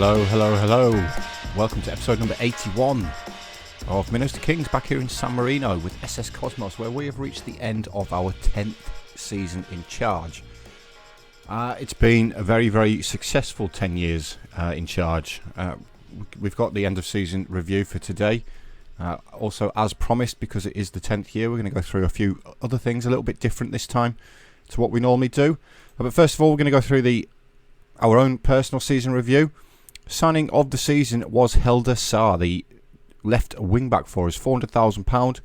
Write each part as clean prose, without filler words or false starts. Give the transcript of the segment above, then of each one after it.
Hello, hello, hello. Welcome to episode number 81 of Minnows to Kings back here in San Marino with SS Cosmos, where we have reached the end of our 10th season in charge. It's been a very, very successful 10 years in charge. We've got the end of season review for today. Also, as promised, because it is the 10th year, we're going to go through a few other things a little bit different this time to what we normally do. But first of all, we're going to go through our own personal season review. Signing of the season was Helder Saar, the left wing back for us. £400,000,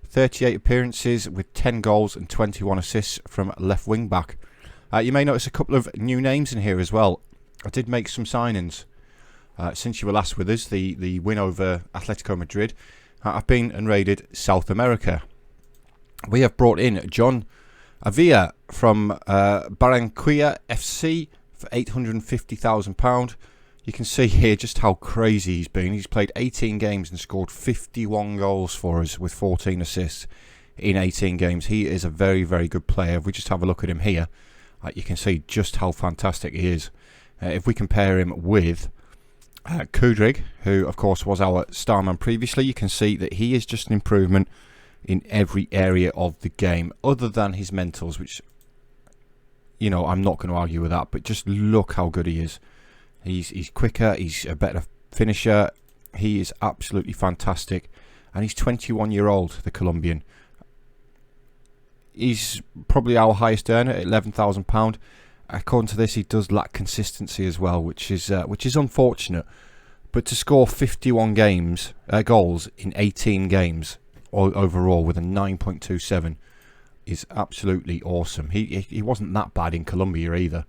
38 appearances with 10 goals and 21 assists from left wing back. You may notice a couple of new names in here as well. I did make some signings since you were last with us. The win over Atletico Madrid. I've been and raided South America. We have brought in John Avila from Barranquilla FC for £850,000. You can see here just how crazy he's been. He's played 18 games and scored 51 goals for us with 14 assists in 18 games. He is a very, very good player. If we just have a look at him here, you can see just how fantastic he is. If we compare him with Kudrig, who of course was our star man previously, you can see that he is just an improvement in every area of the game, other than his mentals, which, you know, I'm not going to argue with that, but just look how good he is. He's quicker, he's a better finisher, he is absolutely fantastic, and he's 21-year-old, the Colombian. He's probably our highest earner at £11,000. According to this, he does lack consistency as well, which is unfortunate. But to score 51 goals in 18 games overall with a 9.27 is absolutely awesome. He wasn't that bad in Colombia either.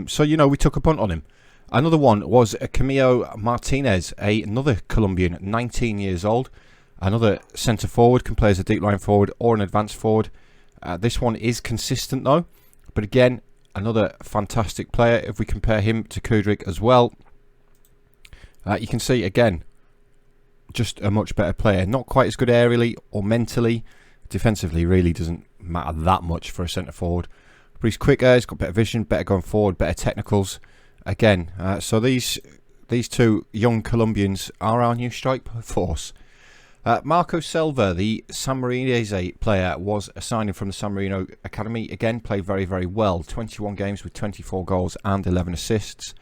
So, you know, we took a punt on him. Another one was Camilo Martinez, another Colombian, 19 years old. Another centre forward, can play as a deep line forward or an advanced forward. This one is consistent though. But again, another fantastic player. If we compare him to Kudryk as well, you can see again, just a much better player. Not quite as good aerially or mentally. Defensively really doesn't matter that much for a centre forward. But he's quicker, he's got better vision, better going forward, better technicals. Again, so these two young Colombians are our new strike force. Marco Silva, the San Marinese player, was a signing from the San Marino Academy. Again, played very, very well. 21 games with 24 goals and 11 assists.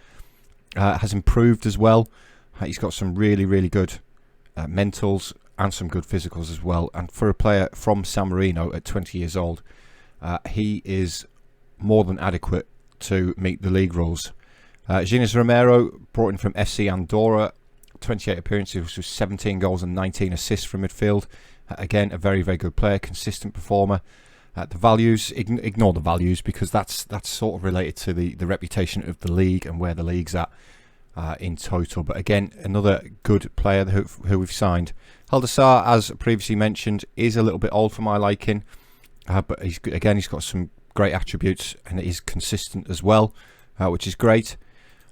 Has improved as well. He's got some really, really good mentals and some good physicals as well. And for a player from San Marino at 20 years old, he is more than adequate to meet the league rules. Gines Romero, brought in from FC Andorra, 28 appearances with 17 goals and 19 assists from midfield. Again, a very, very good player, consistent performer. The values, ignore the values, because that's sort of related to the reputation of the league and where the league's at in total. But again, another good player who we've signed. Helder Saar, as previously mentioned, is a little bit old for my liking, but he's got some great attributes and it is consistent as well, which is great.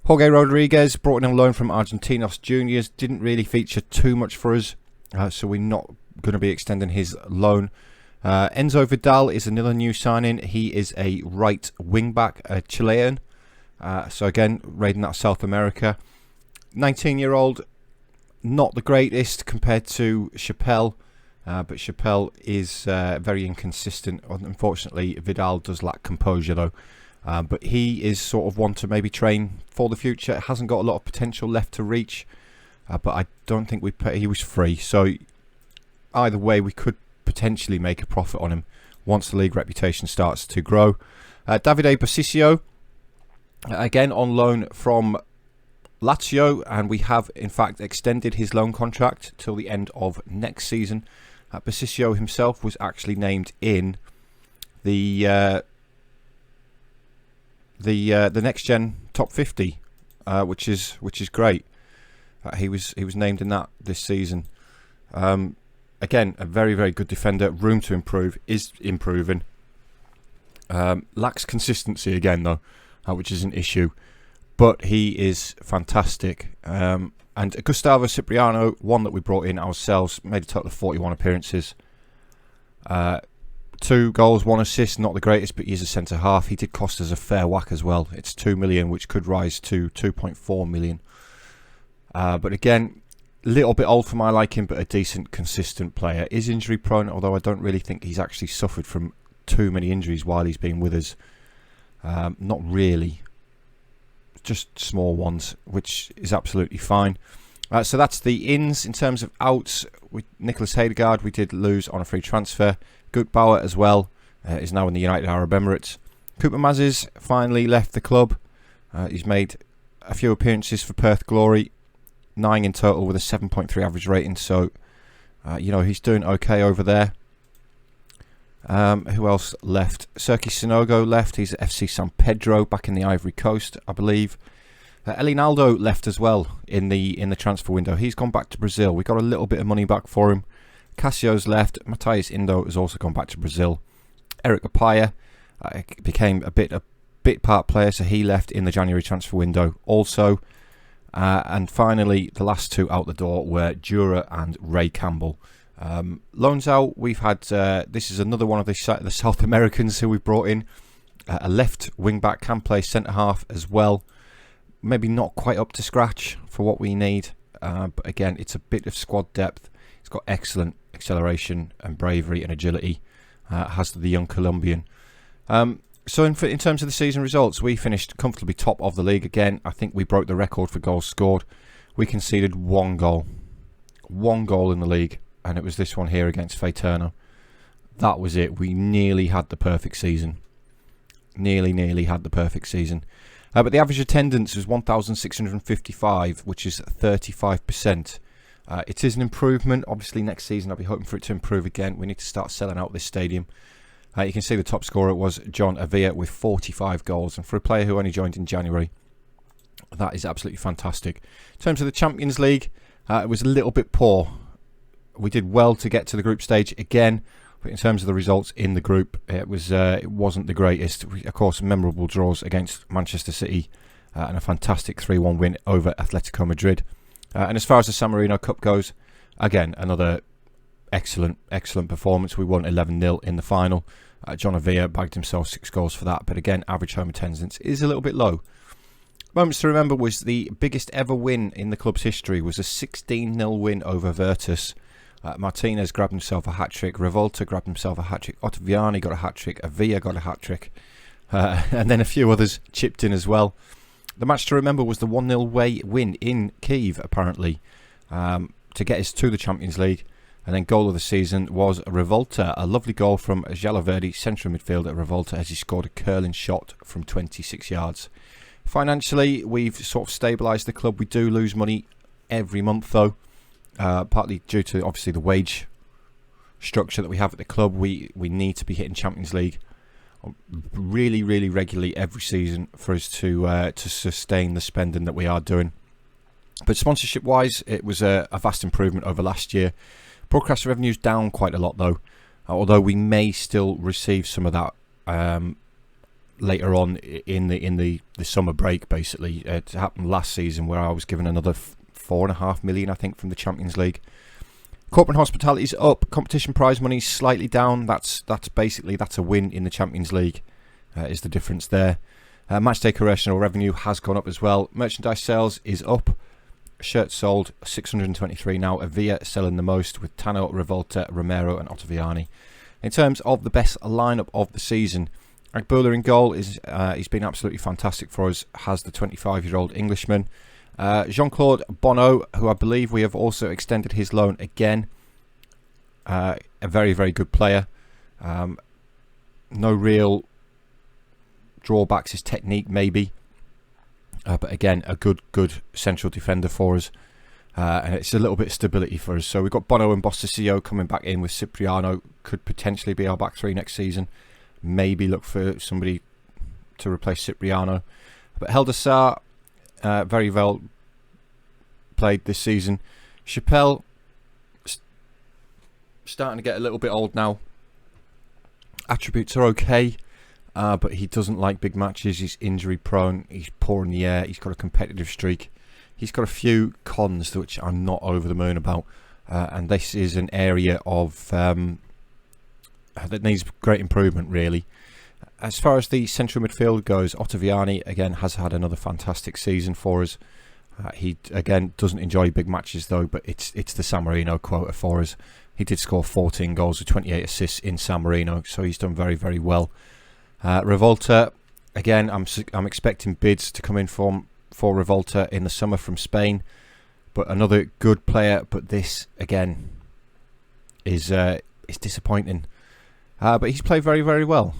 Jorge Rodriguez, brought in on loan from Argentinos Juniors, didn't really feature too much for us, so we're not going to be extending his loan. Enzo Vidal is another new signing. He is a right wing back, a Chilean. So again, raiding out South America. 19-year-old, not the greatest compared to Chappelle, but Chappelle is very inconsistent. Unfortunately, Vidal does lack composure though. But he is sort of one to maybe train for the future. Hasn't got a lot of potential left to reach, but I don't think he was free. So either way, we could potentially make a profit on him once the league reputation starts to grow. Davide Bosisio, again on loan from Lazio, and we have in fact extended his loan contract till the end of next season. Bosisio himself was actually named in the next gen top 50, which is great. He was named in that this season. Again, a very, very good defender. Room to improve, is improving. Lacks consistency again though, which is an issue, but he is fantastic. And Gustavo Cipriano, one that we brought in ourselves, made a total of 41 appearances. 2 goals, 1 assist, not the greatest, but he's a centre half. He did cost us a fair whack as well. It's 2 million, which could rise to 2.4 million. But again, a little bit old for my liking, but a decent, consistent player. Is injury prone, although I don't really think he's actually suffered from too many injuries while he's been with us. Not really. Just small ones, which is absolutely fine. So that's the ins. In terms of outs, with Nicholas Hedegaard, we did lose on a free transfer. Gukbauer as well is now in the United Arab Emirates. Cooper Mazes finally left the club. He's made a few appearances for Perth Glory, 9 in total with a 7.3 average rating. So, he's doing okay over there. Who else left? Serki Sinogo left. He's at FC San Pedro back in the Ivory Coast, I believe. Elinaldo left as well in the transfer window. He's gone back to Brazil. We got a little bit of money back for him. Cassio's left. Matthias Indo has also gone back to Brazil. Eric Apaya became a bit part player, so he left in the January transfer window also. And finally, the last 2 out the door were Jura and Ray Campbell. Loans out, we've had, this is another one of the South Americans who we've brought in. A left wing back, can play centre half as well. Maybe not quite up to scratch for what we need, but again, it's a bit of squad depth. He's got excellent acceleration and bravery and agility, has the young Colombian. So in terms of the season results, we finished comfortably top of the league again. I think we broke the record for goals scored. We conceded 1 goal. 1 goal in the league, and it was this one here against Fayturno. That was it. We nearly had the perfect season. Nearly had the perfect season. But the average attendance was 1,655, which is 35%. It is an improvement. Obviously, next season I'll be hoping for it to improve again. We need to start selling out this stadium. You can see the top scorer was John Avia with 45 goals. And for a player who only joined in January, that is absolutely fantastic. In terms of the Champions League, it was a little bit poor. We did well to get to the group stage again. But in terms of the results in the group, it wasn't the greatest. Of course, memorable draws against Manchester City and a fantastic 3-1 win over Atletico Madrid. And as far as the San Marino Cup goes, again, another excellent performance. We won 11-0 in the final. John Avia bagged himself 6 goals for that. But again, average home attendance is a little bit low. Moments to remember was the biggest ever win in the club's history was a 16-0 win over Virtus. Martinez grabbed himself a hat-trick. Revolta grabbed himself a hat-trick. Ottaviani got a hat-trick. Avia got a hat-trick. And then a few others chipped in as well. The match to remember was the 1-0 win in Kyiv, apparently, to get us to the Champions League. And then goal of the season was Revolta. A lovely goal from Jalaverdi, central midfielder Revolta, as he scored a curling shot from 26 yards. Financially, we've sort of stabilised the club. We do lose money every month, though. Partly due to obviously the wage structure that we have at the club. We need to be hitting Champions League really regularly every season for us to sustain the spending that we are doing. But sponsorship wise, it was a vast improvement over last year. Broadcast revenue's down quite a lot though, although we may still receive some of that later on in the summer break. Basically, it happened last season where I was given another 4.5 million, I think, from the Champions League. Corporate hospitality is up. Competition prize money is slightly down. That's a win in the Champions League. Is the difference there? Matchday correctional revenue has gone up as well. Merchandise sales is up. Shirts sold 623 now. Avia selling the most with Tano, Revolta, Romero, and Ottaviani. In terms of the best lineup of the season, Agbula in goal is he's been absolutely fantastic for us. Has the 25-year-old Englishman. Jean-Claude Bonneau, who I believe we have also extended his loan again. A very good player. No real drawbacks. His technique maybe. But again, a good central defender for us. And it's a little bit of stability for us. So we've got Bono and Bostasio coming back in with Cipriano. Could potentially be our back three next season. Maybe look for somebody to replace Cipriano. But Helder very well played this season. Chappelle starting to get a little bit old now. Attributes are okay. But he doesn't like big matches. He's injury prone. He's poor in the air. He's got a competitive streak. He's got a few cons which I'm not over the moon about. And this is an area of that needs great improvement, really. As far as the central midfield goes, Ottaviani, again, has had another fantastic season for us. He, again, doesn't enjoy big matches, though, but it's the San Marino quota for us. He did score 14 goals with 28 assists in San Marino, so he's done very, very well. Revolta, again, I'm expecting bids to come in for Revolta in the summer from Spain, but another good player. But this, again, is disappointing. But he's played very, very well.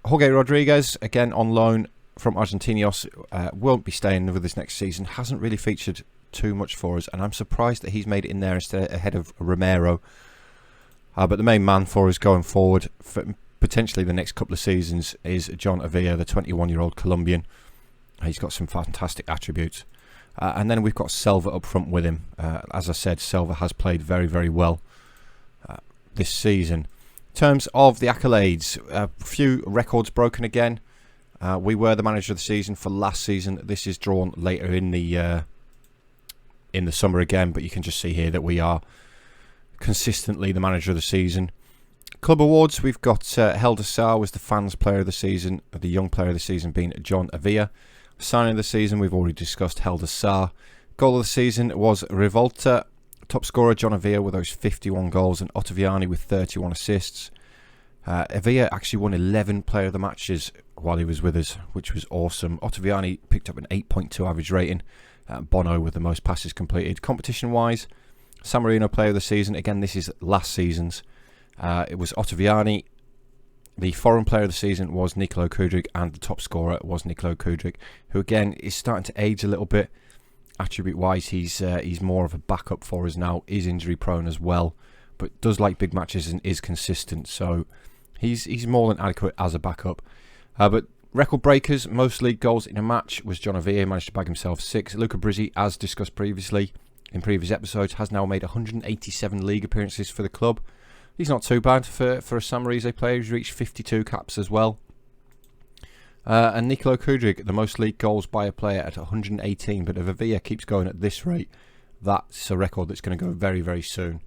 Jorge Rodriguez, again on loan from Argentinos, won't be staying with us next season. Hasn't really featured too much for us, and I'm surprised that he's made it in there instead ahead of Romero. But the main man for us going forward for potentially the next couple of seasons is John Avila, the 21-year-old Colombian. He's got some fantastic attributes. And then we've got Selva up front with him. As I said, Selva has played very, very well this season. In terms of the accolades, a few records broken again. We were the manager of the season for last season. This is drawn later in the summer again, but you can just see here that we are consistently the manager of the season. Club awards, we've got Helder Sarr was the fans player of the season, the young player of the season being John Avila. Signing of the season, we've already discussed Helder Sarr. Goal of the season was Revolta. Top scorer John Avila with those 51 goals, and Ottaviani with 31 assists. Avila actually won 11 player of the matches while he was with us, which was awesome. Ottaviani picked up an 8.2 average rating. Bono with the most passes completed. Competition wise, San Marino player of the season, again this is last season's. It was Ottaviani. The foreign player of the season was Nikola Kudryk, and the top scorer was Nikola Kudryk, who again is starting to age a little bit. Attribute-wise, he's more of a backup for us now. Is injury-prone as well, but does like big matches and is consistent. So he's more than adequate as a backup. But record breakers, most league goals in a match was John Avila, managed to bag himself 6. Luca Brizzi, as discussed previously in previous episodes, has now made 187 league appearances for the club. He's not too bad for a San Marino player. He's reached 52 caps as well. And Nikola Kudryk, the most league goals by a player at 118. But if Avila keeps going at this rate, that's a record that's going to go very, very soon.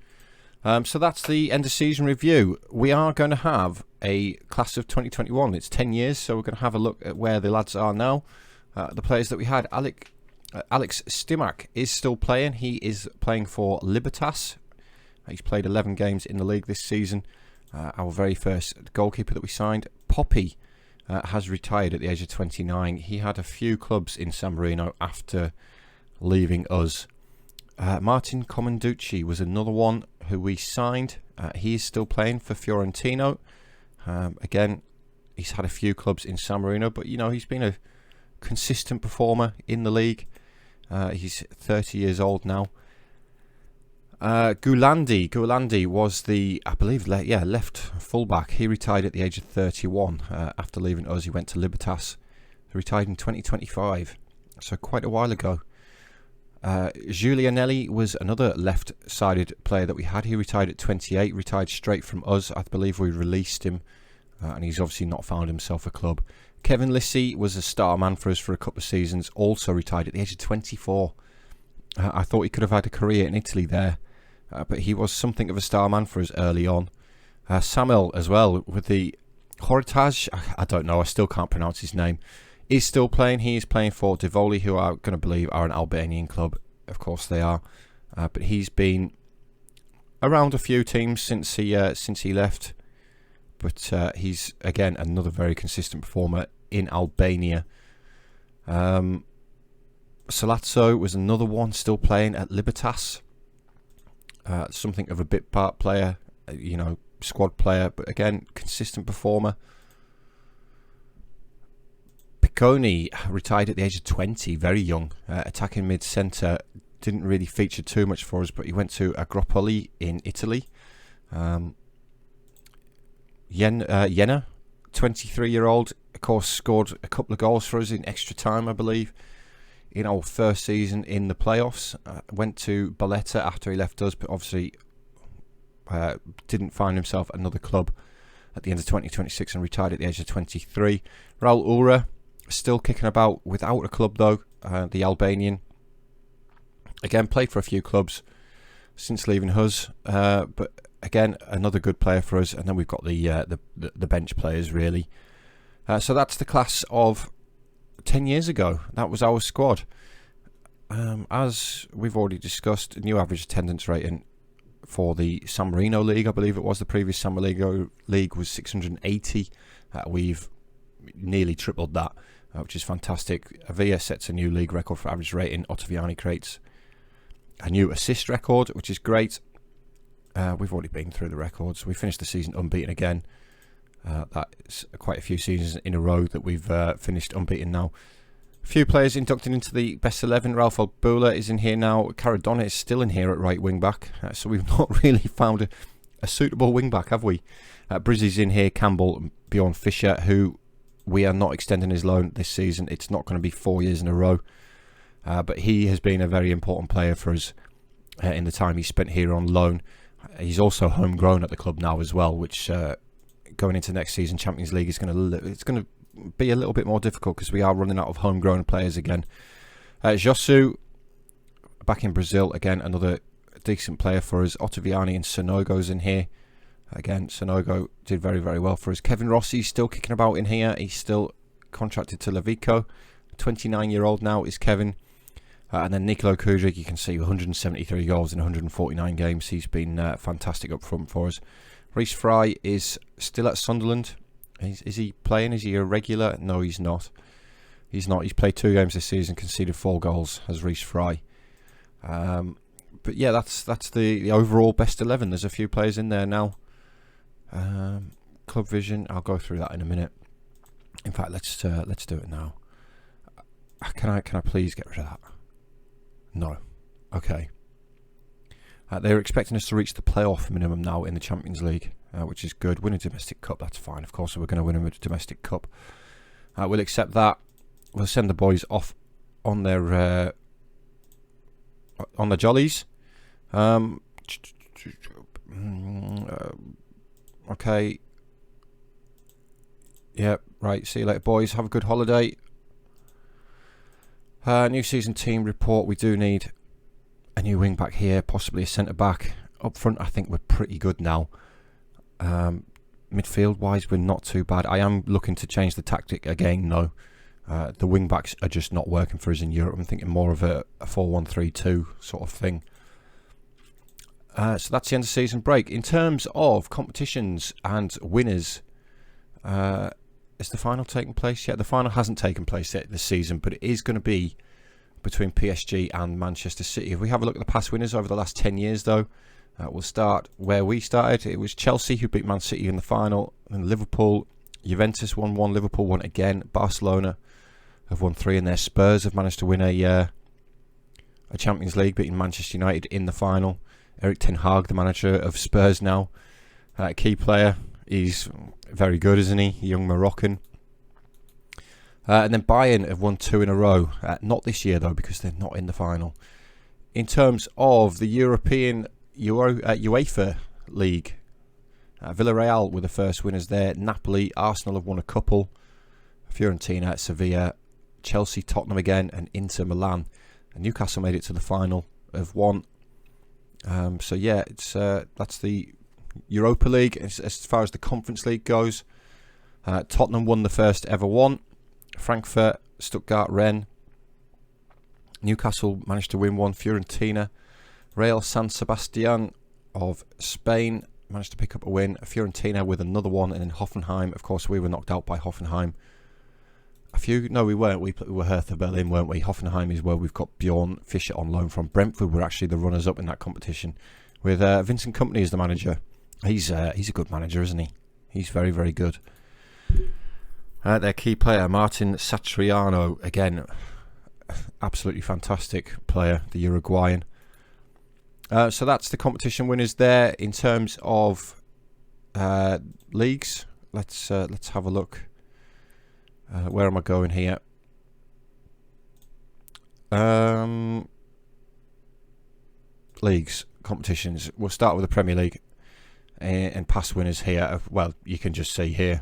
So that's the end of season review. We are going to have a class of 2021. It's 10 years, so we're going to have a look at where the lads are now. The players that we had. Alex Stimac is still playing. He is playing for Libertas. He's played 11 games in the league this season. Our very first goalkeeper that we signed, Poppy, has retired at the age of 29. He had a few clubs in San Marino after leaving us. Martin Comanducci was another one who we signed. He is still playing for Fiorentino. Again, he's had a few clubs in San Marino, but you know, he's been a consistent performer in the league. He's 30 years old now. Gulandi was the, I believe, left fullback. He retired at the age of 31 after leaving us. He went to Libertas. He retired in 2025, so quite a while ago. Giulianelli was another left-sided player that we had. He retired at 28, retired straight from us. I believe we released him, and he's obviously not found himself a club. Kevin Lissy was a star man for us for a couple of seasons, also retired at the age of 24. I thought he could have had a career in Italy there. But he was something of a star man for us early on. Samuel as well with the Horitage, I don't know, I still can't pronounce his name, is still playing. He is playing for Divoli, who I'm going to believe are an Albanian club. Of course they are. But he's been around a few teams since he left. But he's, again, another very consistent performer in Albania. Salazzo was another one still playing at Libertas. Something of a bit part player, squad player, but again, consistent performer. Picconi retired at the age of 20, very young. Attacking mid-centre, didn't really feature too much for us, but he went to Agropoli in Italy. Jena, 23-year-old, of course, scored a couple of goals for us in extra time, I believe, in our first season in the playoffs. Went to Balletta after he left us, but obviously didn't find himself another club at the end of 2026 and retired at the age of 23. Raul Ura, still kicking about without a club though, the Albanian. Again, played for a few clubs since leaving us, but again, another good player for us. And then we've got the bench players, really. So that's the class of 10 years ago. That was our squad. As we've already discussed, new average attendance rating for the San Marino League, I believe it was. The previous San Marino League was 680. We've nearly tripled that, which is fantastic. Avia sets a new league record for average rating. Ottaviani creates a new assist record, which is great. We've already been through the records. We finished the season unbeaten again. That's quite a few seasons in a row that we've finished unbeaten now. A few players inducted into the best 11. Ralph Albula is in here now. Caradonna is still in here at right wing back. So we've not really found a suitable wing back, have we? Brizzy's in here. Campbell and Bjorn Fischer, who we are not extending his loan this season. It's not going to be 4 years in a row. But he has been a very important player for us in the time he spent here on loan. He's also homegrown at the club now as well, which going into next season Champions League is going to be a little bit more difficult because we are running out of homegrown players again. Josu, back in Brazil again, another decent player for us. Ottaviani and Sonogo's in here. Again, Sonogo did very, very well for us. Kevin Rossi's still kicking about in here. He's still contracted to Levico. 29-year-old now is Kevin. And then Nikola Kudryk, you can see 173 goals in 149 games. He's been fantastic up front for us. Reece Fry is still at Sunderland. Is he playing? Is he a regular? No, he's not. He's not. He's played 2 games this season, conceded 4 goals as Reece Fry. But yeah, that's the overall best 11. There's a few players in there now. Club Vision, I'll go through that in a minute. In fact, let's do it now. Can I please get rid of that? No. Okay. They're expecting us to reach the playoff minimum now in the Champions League, which is good. Win a domestic cup, that's fine. Of course, we're going to win a domestic cup. We'll accept that. We'll send the boys off on their jollies. Okay. Yep. Right. See you later, boys. Have a good holiday. New season team report. We do need a new wing back here, possibly a centre back. Up front, I think we're pretty good now. Midfield wise, we're not too bad. I am looking to change the tactic again, though. The wing backs are just not working for us in Europe. I'm thinking more of a 4-1-3-2 sort of thing. So that's the end of season break. In terms of competitions and winners, is the final taking place yet? The final hasn't taken place yet this season, but it is going to be between PSG and Manchester City. If we have a look at the past winners over the last 10 years, though, we'll start where we started. It was Chelsea who beat Man City in the final, and Liverpool, Juventus won 1, Liverpool won again, Barcelona have won 3, and their Spurs have managed to win a Champions League, beating Manchester United in the final. Erik ten Hag, the manager of Spurs now, key player. He's very good, isn't he? Young Moroccan. And then Bayern have won 2 in a row. Not this year, though, because they're not in the final. In terms of the European UEFA League, Villarreal were the first winners there. Napoli, Arsenal have won a couple. Fiorentina, Sevilla, Chelsea, Tottenham again, and Inter Milan. And Newcastle made it to the final of 1. So yeah, it's that's the Europa League. As far as the Conference League goes, Tottenham won the first ever one. Frankfurt, Stuttgart, Rennes. Newcastle managed to win 1. Fiorentina, Real San Sebastian of Spain managed to pick up a win. Fiorentina with another one, and then Hoffenheim. Of course, we were knocked out by Hoffenheim. No, we weren't. We were Hertha Berlin, weren't we? Hoffenheim is where we've got Bjorn Fischer on loan from. Brentford were actually the runners-up in that competition, with Vincent Kompany as the manager. He's a good manager, isn't he? He's very, very good. Their key player, Martin Satriano, again, absolutely fantastic player, the Uruguayan. So that's the competition winners there. In terms of leagues, let's have a look. Where am I going here? Leagues, competitions. We'll start with the Premier League and past winners here. Well, you can just see here.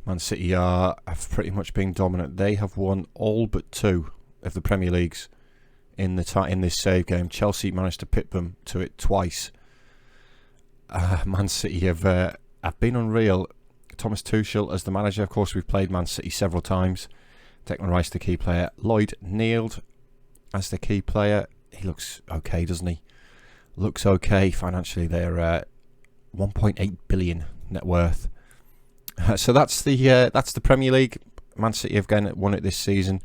Man City have pretty much been dominant. They have won all but 2 of the Premier Leagues in this save game. Chelsea managed to pip them to it twice. Man City have been unreal. Thomas Tuchel as the manager. Of course, we've played Man City several times. Declan Rice, the key player. Lloyd Neald as the key player. He looks okay, doesn't he? Looks okay financially. They're 1.8 billion net worth. So that's the Premier League. Man City have again won it this season.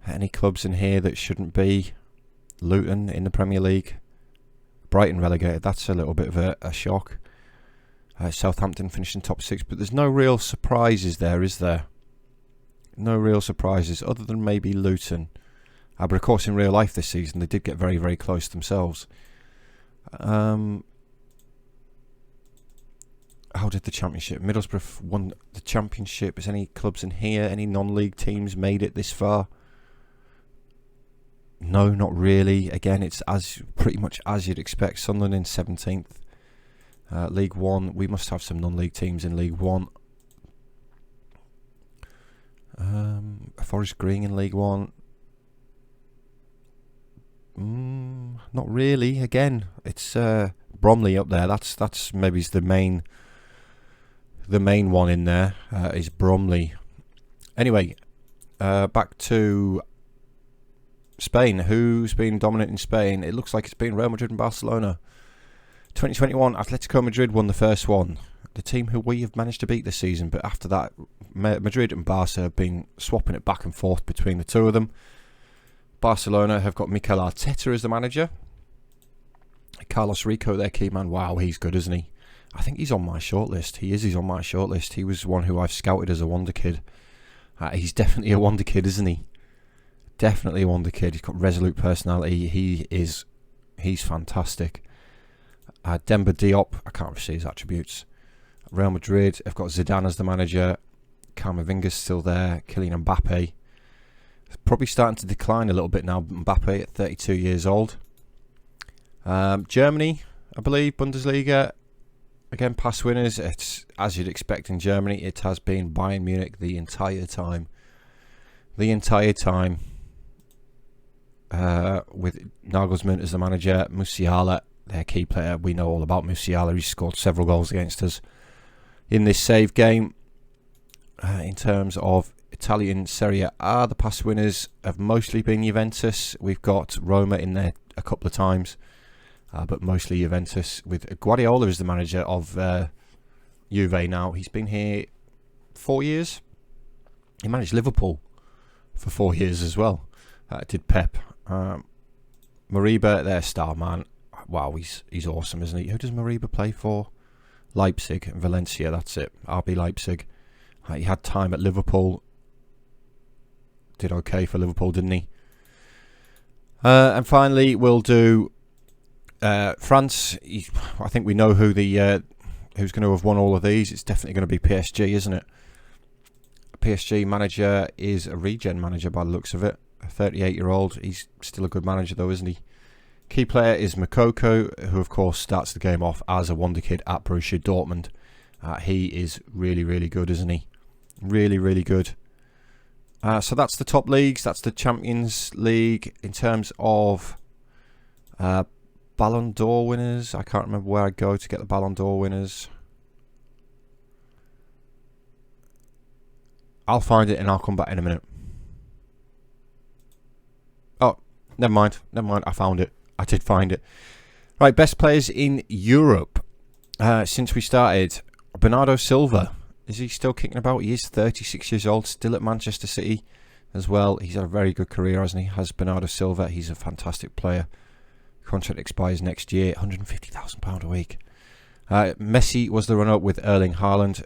Any clubs in here that shouldn't be? Luton in the Premier League. Brighton relegated. That's a little bit of a shock. Southampton finishing top 6, but there's no real surprises there, is there? No real surprises other than maybe Luton. But of course, in real life this season, they did get very, very close themselves. How did the Championship? Middlesbrough won the Championship. Is any clubs in here? Any non-league teams made it this far? No, not really. Again, it's pretty much as you'd expect. Sunderland in 17th. League 1. We must have some non-league teams in League 1. Forest Green in League 1. Not really. Again, it's Bromley up there. That's maybe the main one in there is Bromley. Anyway, back to Spain. Who's been dominant in Spain? It looks like it's been Real Madrid and Barcelona. 2021, Atletico Madrid won the first one. The team who we have managed to beat this season, but after that, Madrid and Barca have been swapping it back and forth between the two of them. Barcelona have got Mikel Arteta as the manager. Carlos Rico, their key man. Wow, he's good, isn't he? I think he's on my shortlist. He's on my shortlist. He was one who I've scouted as a wonder kid. He's definitely a wonder kid, isn't he? Definitely a wonder kid. He's got resolute personality. He's fantastic. Demba Diop, I can't see his attributes. Real Madrid have got Zidane as the manager. Camavinga's still there. Kylian Mbappe. Probably starting to decline a little bit now. Mbappe at 32 years old. Germany, I believe, Bundesliga. Again, past winners. It's as you'd expect in Germany. It has been Bayern Munich the entire time. With Nagelsmann as the manager. Musiala, their key player. We know all about Musiala. He's scored several goals against us in this save game. In terms of Italian Serie A, the past winners have mostly been Juventus. We've got Roma in there a couple of times, but mostly Juventus, with Guardiola as the manager of Juve now. He's been here 4 years. He managed Liverpool for 4 years as well. Did Pep. Mariba, their star man. Wow, he's awesome, isn't he? Who does Mariba play for? Leipzig and Valencia, that's it. RB Leipzig. He had time at Liverpool. Did okay for Liverpool, didn't he? And finally, we'll do France. I think we know who's going to have won all of these. It's definitely going to be PSG, isn't it? PSG manager is a regen manager by the looks of it. A 38-year-old. He's still a good manager though, isn't he? Key player is Moukoko, who of course starts the game off as a wonder kid at Borussia Dortmund. He is really, really good, isn't he? Really, really good. So that's the top leagues. That's the Champions League. In terms of Ballon d'Or winners, I can't remember where I go to get the Ballon d'Or winners. I'll find it and I'll come back in a minute. Oh, never mind. I found it. I did find it. Right, best players in Europe since we started. Bernardo Silva. Is he still kicking about? He is 36 years old, still at Manchester City as well. He's had a very good career, hasn't he? Has Bernardo Silva. He's a fantastic player. Contract expires next year. £150,000 a week. Messi was the runner-up with Erling Haaland.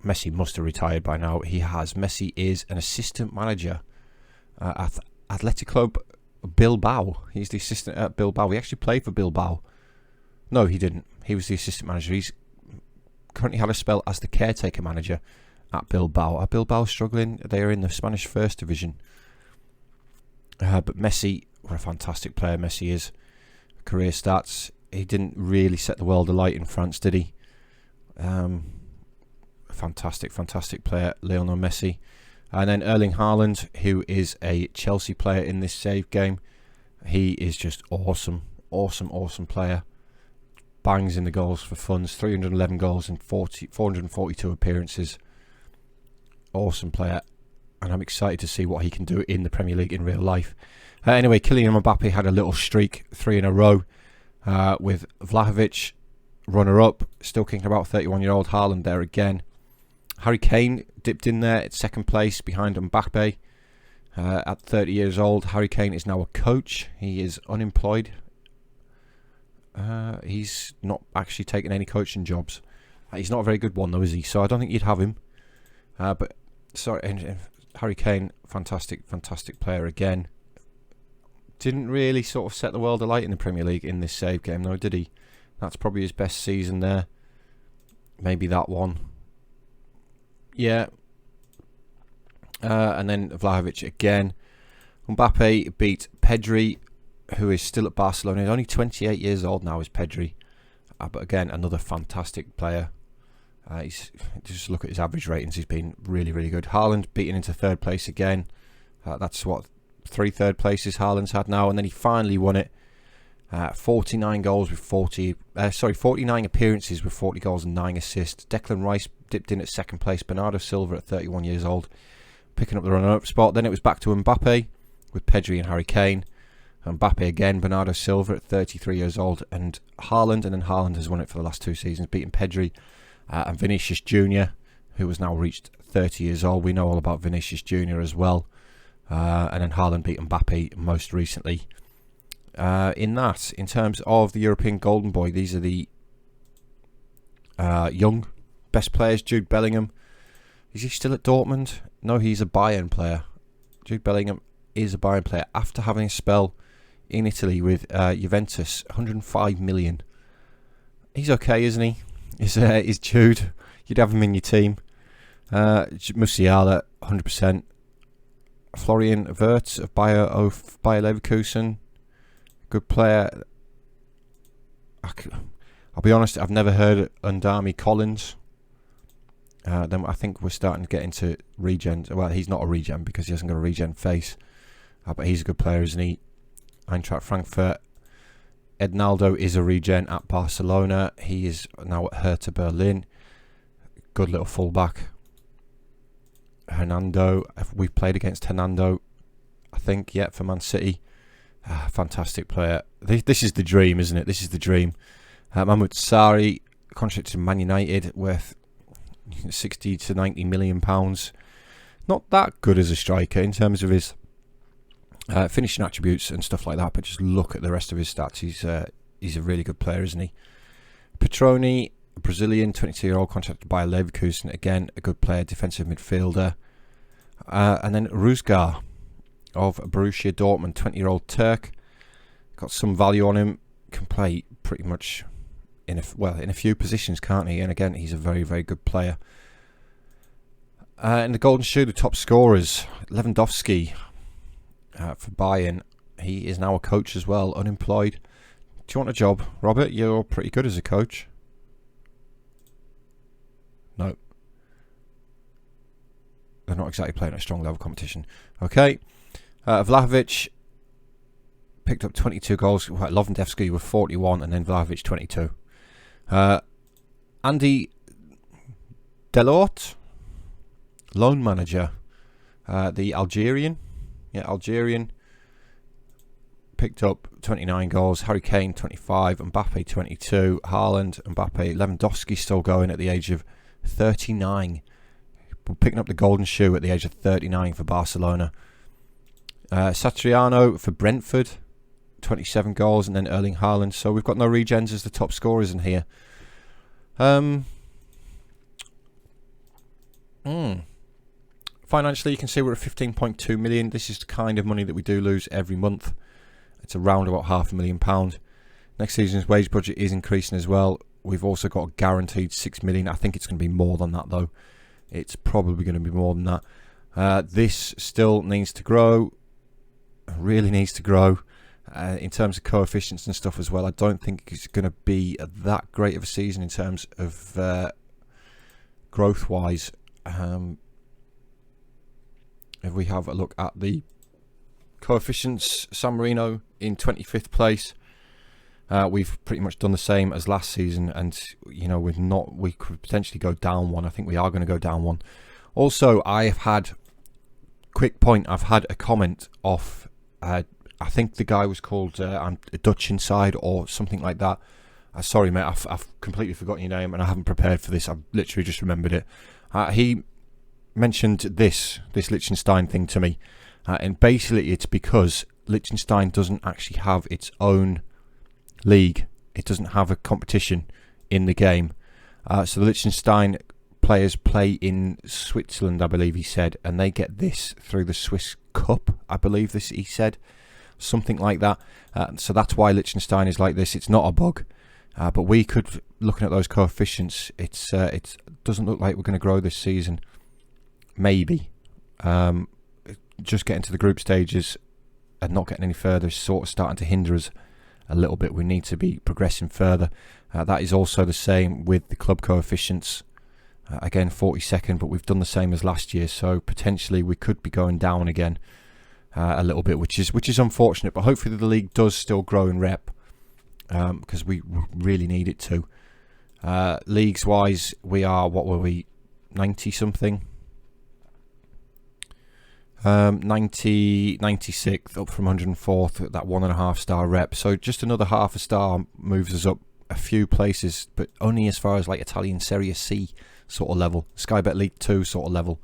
Messi must have retired by now. He has. Messi is an assistant manager at Athletic Club Bilbao. He's the assistant at Bilbao. He actually played for Bilbao. No, he didn't. He was the assistant manager. He's currently had a spell as the caretaker manager at Bilbao. Are Bilbao struggling? They are in the Spanish First Division. But Messi, what a fantastic player Messi is. Career stats. He didn't really set the world alight in France, did he? Fantastic player, Lionel Messi. And then Erling Haaland, who is a Chelsea player in this save game. He is just awesome player. bangs in the goals for funds. 311 goals and 442 appearances. Awesome player, and I'm excited to see what he can do in the Premier League in real life. Anyway, Kylian Mbappe had a little streak, 3 in a row, with Vlahovic runner-up, still kicking about 31-year-old Haaland there again. Harry Kane dipped in there at second place behind Mbappe. At 30 years old, Harry Kane is now a coach. He is unemployed. He's not actually taken any coaching jobs. He's not a very good one though, is he? So I don't think you'd have him. But sorry, Harry Kane, fantastic player again. Didn't really sort of set the world alight in the Premier League in this save game though, did he? That's probably his best season there. Maybe that one. Yeah. And then Vlahovic again. Mbappe beat Pedri, who is still at Barcelona. He's only 28 years old now, is Pedri. But again, another fantastic player. Just look at his average ratings. He's been really, really good. Haaland beaten into third place again. That's what 3 third places Haaland's had now, and then he finally won it. 49 goals with 49 appearances with 40 goals and 9 assists. Declan Rice dipped in at second place. Bernardo Silva at 31 years old, picking up the runner-up spot. Then it was back to Mbappe with Pedri and Harry Kane. Mbappe again, Bernardo Silva at 33 years old, and Haaland. And then Haaland has won it for the last 2 seasons, beating Pedri and Vinicius Jr., who has now reached 30 years old. We know all about Vinicius Jr. as well. And then Haaland beat Mbappe most recently. In terms of the European Golden Boy, these are the young best players. Jude Bellingham, is he still at Dortmund? No, he's a Bayern player. Jude Bellingham is a Bayern player after having a spell in Italy with Juventus. 105 million. He's okay, isn't he? Is Jude? You'd have him in your team. Musiala, 100%. Florian Wirtz of Bayer Leverkusen, good player. I'll be honest, I've never heard Undami Collins. Then I think we're starting to get into regen. Well, he's not a regen because he hasn't got a regen face, but he's a good player, isn't he? Eintracht Frankfurt. Ednaldo is a regen at Barcelona. He is now at Hertha Berlin. Good little fullback. Hernando, we've played against Hernando, I think, for Man City. Fantastic player. This is the dream, isn't it? This is the dream. Mahmoud Sarri, contracted to Man United, worth 60 to 90 million pounds. Not that good as a striker in terms of his finishing attributes and stuff like that, but just look at the rest of his stats. He's a really good player, isn't he? Petroni, a Brazilian, 22-year-old, contracted by Leverkusen. Again, a good player, defensive midfielder. And then Ruzgar of Borussia Dortmund, 20-year-old Turk. Got some value on him. Can play pretty much in a few positions, can't he? And again, he's a very, very good player. In the Golden Shoe, the top scorers, Lewandowski for Bayern. He is now a coach as well, unemployed. Do you want a job, Robert? You're pretty good as a coach. No. They're not exactly playing at a strong level competition. Okay. Vlahovic picked up 22 goals. Lewandowski with 41 and then Vlahovic 22. Andy Delort, loan manager. The Algerian. Algerian. Picked up 29 goals. Harry Kane 25. Mbappe 22. Haaland, Mbappe. Lewandowski still going at the age of 39. Picking up the golden shoe at the age of 39 for Barcelona. Satriano for Brentford, 27 goals, and then Erling Haaland. So we've got no regens as the top scorers in here. Financially, you can see we're at 15.2 million. This is the kind of money that we do lose every month. It's around about £500,000. Next season's wage budget is increasing as well. We've also got a guaranteed 6 million. I think it's going to be more than that though. It's probably going to be more than that. This still needs to grow. Really needs to grow. In terms of coefficients and stuff as well, I don't think it's going to be that great of a season in terms of growth-wise. If we have a look at the coefficients, San Marino in 25th place, We've pretty much done the same as last season, and you know, we could potentially go down one. I think we are going to go down one. Also, I've had a comment off. I think the guy was called Dutch Inside or something like that. Sorry, mate, I've completely forgotten your name, and I haven't prepared for this. I've literally just remembered it. He mentioned this Liechtenstein thing to me, and basically it's because Liechtenstein doesn't actually have its own league. It doesn't have a competition in the game. So the Liechtenstein players play in Switzerland, I believe he said, and they get this through the Swiss Cup, I believe he said. Something like that. So that's why Liechtenstein is like this. It's not a bug. But we could, looking at those coefficients, it doesn't look like we're going to grow this season. Maybe. Just getting to the group stages and not getting any further is sort of starting to hinder us a little bit. We need to be progressing further. That is also the same with the club coefficients. Again, 42nd, but we've done the same as last year, so potentially we could be going down again a little bit, which is unfortunate. But hopefully the league does still grow in rep, because we really need it to. Leagues wise, we are, what were we, 90 something? 96th, up from 104th at that 1.5 star rep. So just another half a star moves us up a few places, but only as far as like Italian Serie C sort of level, Sky Bet League 2 sort of level.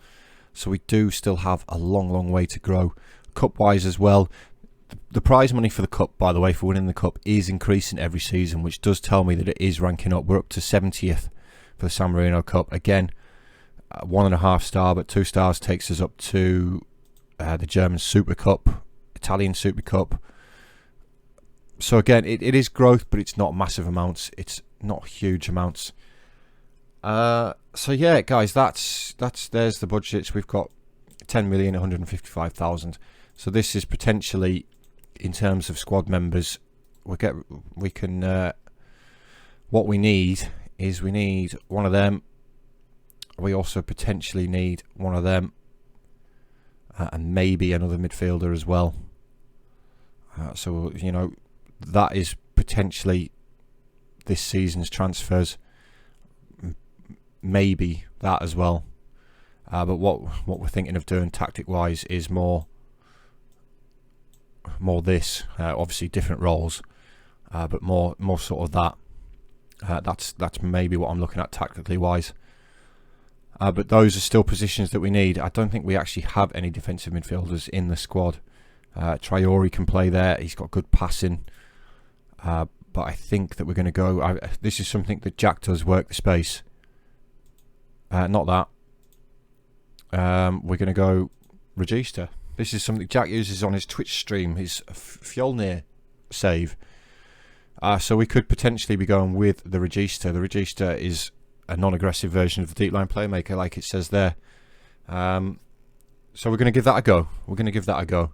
So we do still have a long way to grow. Cup wise as well, the prize money for the cup, by the way, for winning the cup is increasing every season, which does tell me that it is ranking up. We're up to 70th for the San Marino Cup. Again, 1.5 star, but 2 stars takes us up to the German Super Cup, Italian Super Cup. So again, it is growth, but it's not massive amounts. It's not huge amounts. So yeah, guys, there's the budgets. We've got 10,155,000. So this is potentially, in terms of squad members, what we need is one of them. We also potentially need one of them, and maybe another midfielder as well. So you know, that is potentially this season's transfers. Maybe that as well. But what we're thinking of doing tactic wise is more this, obviously different roles, but more sort of that. That's maybe what I'm looking at tactically wise. But those are still positions that we need. I don't think we actually have any defensive midfielders in the squad. Traore can play there. He's got good passing. But I think that we're going to go. This is something that Jack does, work the space. Not that. We're going to go Regista. This is something Jack uses on his Twitch stream, his Fjolnir save. So we could potentially be going with the Regista. The Regista is a non-aggressive version of the deep line playmaker, like it says there. So we're going to give that a go.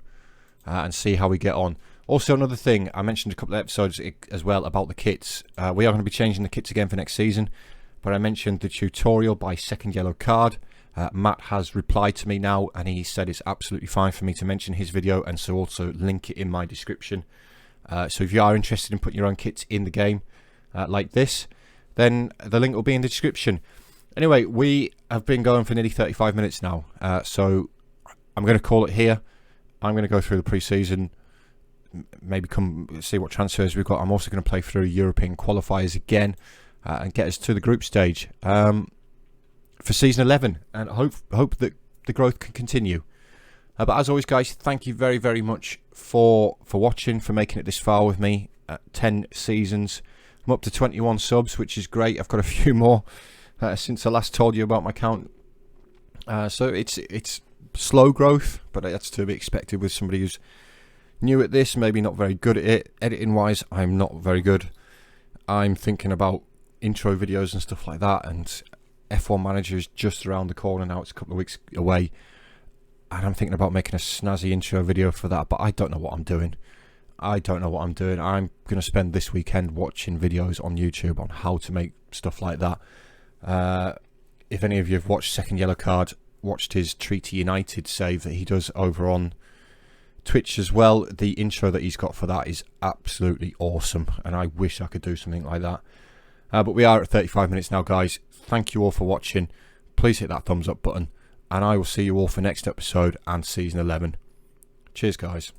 And see how we get on. Also, another thing, I mentioned a couple of episodes as well about the kits. We are going to be changing the kits again for next season. But I mentioned the tutorial by Second Yellow Card. Matt has replied to me now, and he said it's absolutely fine for me to mention his video, and so also link it in my description. So if you are interested in putting your own kits in the game like this, then the link will be in the description. Anyway, we have been going for nearly 35 minutes now, so I'm going to call it here. I'm going to go through the pre-season, maybe come see what transfers we've got. I'm also going to play through European qualifiers again and get us to the group stage for season 11, and hope that the growth can continue. But as always, guys, thank you very much for watching, for making it this far with me. 10 seasons. I'm up to 21 subs, which is great. I've got a few more since I last told you about my count. So it's slow growth, but that's to be expected with somebody who's new at this, maybe not very good at it. Editing wise, I'm not very good. I'm thinking about intro videos and stuff like that, and F1 Manager is just around the corner now. It's a couple of weeks away, and I'm thinking about making a snazzy intro video for that, but I don't know what I'm doing. I'm going to spend this weekend watching videos on YouTube on how to make stuff like that. If any of you have watched Second Yellow Card, watched his Treaty United save that he does over on Twitch as well. The intro that he's got for that is absolutely awesome, and I wish I could do something like that. But we are at 35 minutes now, guys. Thank you all for watching. Please hit that thumbs up button, and I will see you all for next episode and season 11. Cheers, guys.